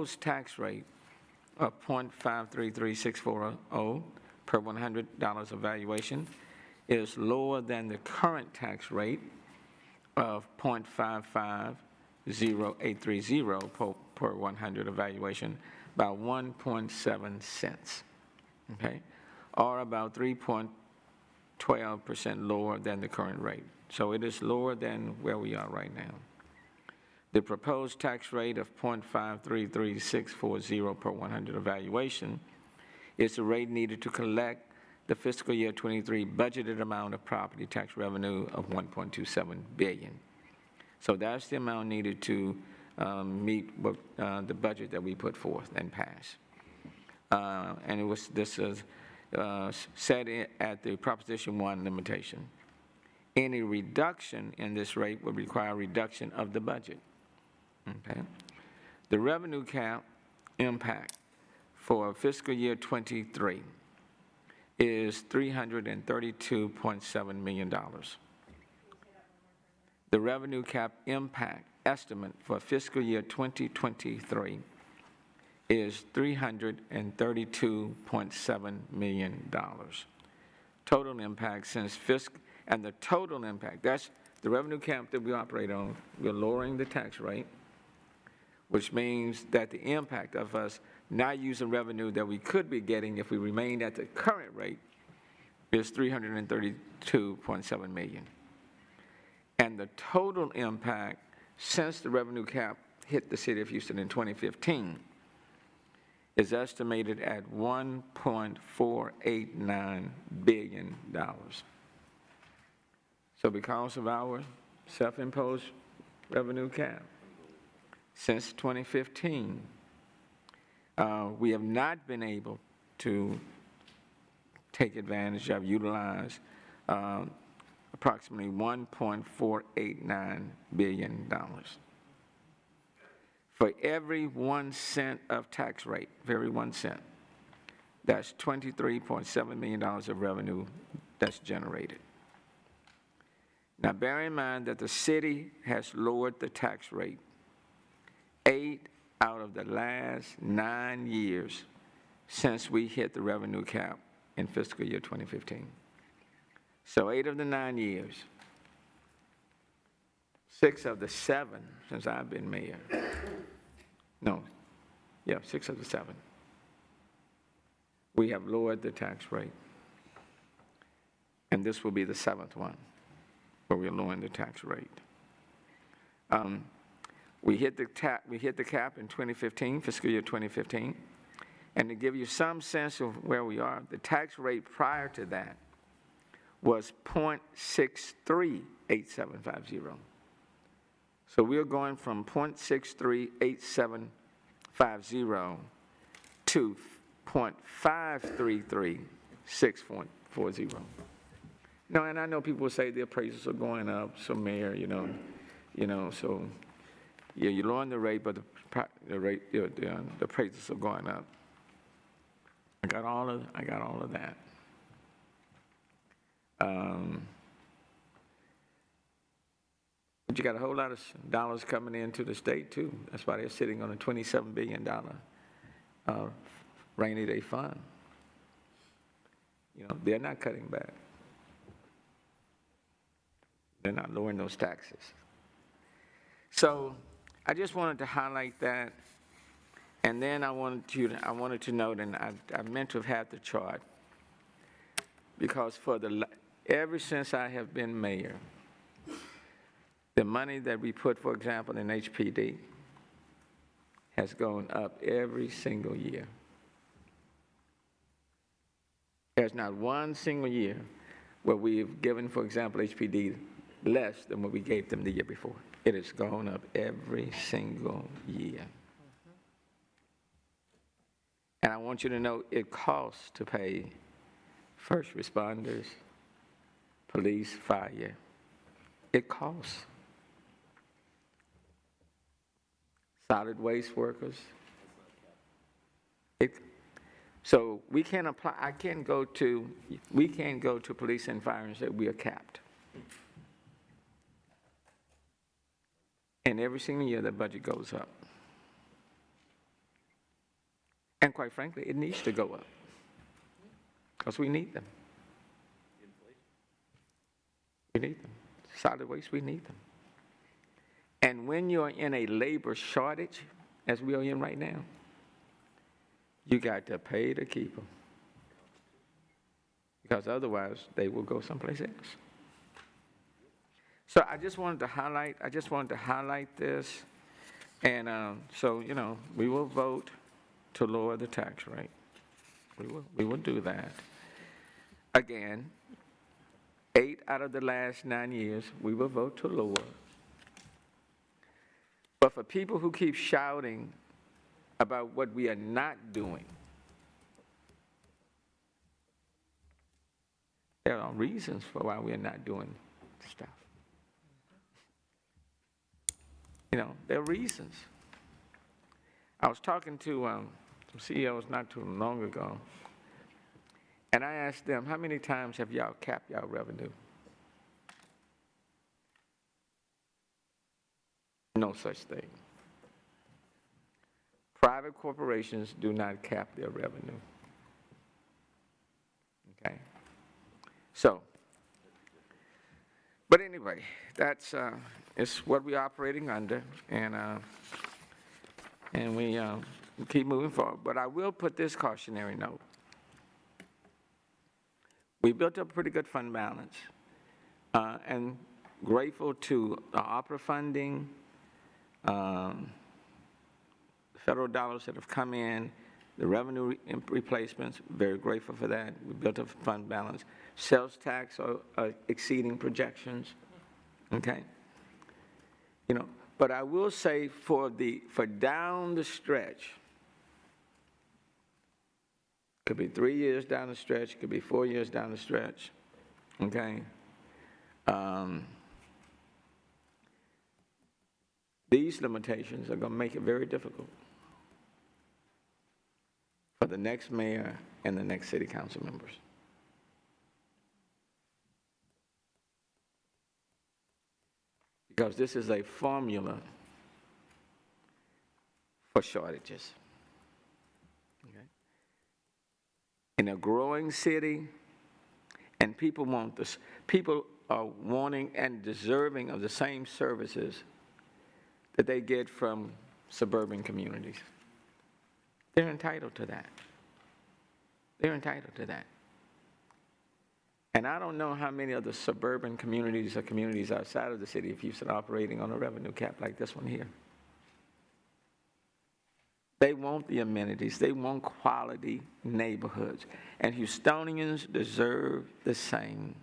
proposed tax rate of 0.533640 per $100 of valuation is lower than the current tax rate of 0.550830 per 100 evaluation by 1.7 cents, okay, or about 3.12% lower than the current rate. So it is lower than where we are right now. The proposed tax rate of 0.533640 per 100 evaluation is the rate needed to collect the fiscal year 23 budgeted amount of property tax revenue of $1.27 billion. So that's the amount needed to meet what, the budget that we put forth and pass. And this is set at the Proposition 1 limitation. Any reduction in this rate would require a reduction of the budget. Okay. The revenue cap impact for fiscal year 23 is $332.7 million. The revenue cap impact estimate for fiscal year 2023 is $332.7 million. Total impact since and the total impact, that's the revenue cap that we operate on. We're lowering the tax rate, which means that the impact of us not using revenue that we could be getting if we remained at the current rate is $332.7 million. And the total impact since the revenue cap hit the city of Houston in 2015 is estimated at $1.489 billion. So because of our self-imposed revenue cap, since 2015, we have not been able to take advantage of, utilize approximately $1.489 billion. For every 1 cent of tax rate, for every 1 cent, that's $23.7 million of revenue that's generated. Now, bear in mind that the city has lowered the tax rate 8 out of the last 9 years since we hit the revenue cap in fiscal year 2015. So 8 of the 9 years, 6 of the 7 since I've been mayor. No, yeah, 6 of the 7. We have lowered the tax rate. And this will be the 7th one where we're lowering the tax rate. We hit the cap in 2015, fiscal year 2015. And to give you some sense of where we are, the tax rate prior to that was 0.638750. So we're going from 0.638750 to 0.5336440. No, and I know people will say the appraisals are going up, so Mayor, so yeah, you're lowering the rate, but the appraisals are going up. I got all of that. But you got a whole lot of dollars coming into the state too. That's why they're sitting on a $27 billion rainy day fund. They're not cutting back. They're not lowering those taxes. So I just wanted to highlight that, and then I wanted to note, and I meant to have had the chart, because ever since I have been mayor, the money that we put, for example, in HPD has gone up every single year. There's not one single year where we've given, for example, HPD less than what we gave them the year before. It has gone up every single year. And I want you to know it costs to pay first responders, police, fire. It costs. Solid waste workers. So we can't apply, we can't go to police and fire and say we are capped. And every single year, the budget goes up. And quite frankly, it needs to go up because we need them. We need them. Solid waste, we need them. And when you're in a labor shortage, as we are in right now, you got to pay to keep them. Because otherwise, they will go someplace else. So I just wanted to highlight this. And so, we will vote to lower the tax rate. We will do that. Again, 8 out of the last 9 years, we will vote to lower. But for people who keep shouting about what we are not doing, there are reasons for why we are not doing stuff. There are reasons. I was talking to some CEOs not too long ago, and I asked them, how many times have y'all capped y'all revenue? No such thing. Private corporations do not cap their revenue. Okay? So, but anyway, that's it's what we're operating under, and we keep moving forward. But I will put this cautionary note. We built up a pretty good fund balance, and grateful to the opera funding, federal dollars that have come in, the revenue replacements, very grateful for that. We built up a fund balance. Sales tax are exceeding projections, okay? But I will say for down the stretch, could be 3 years down the stretch, could be 4 years down the stretch, okay? These limitations are going to make it very difficult for the next mayor and the next city council members. Because this is a formula for shortages. Okay? In a growing city, and people want this, people are wanting and deserving of the same services that they get from suburban communities. They're entitled to that. They're entitled to that. And I don't know how many of the suburban communities or communities outside of the city of Houston are operating on a revenue cap like this one here. They want the amenities. They want quality neighborhoods. And Houstonians deserve the same.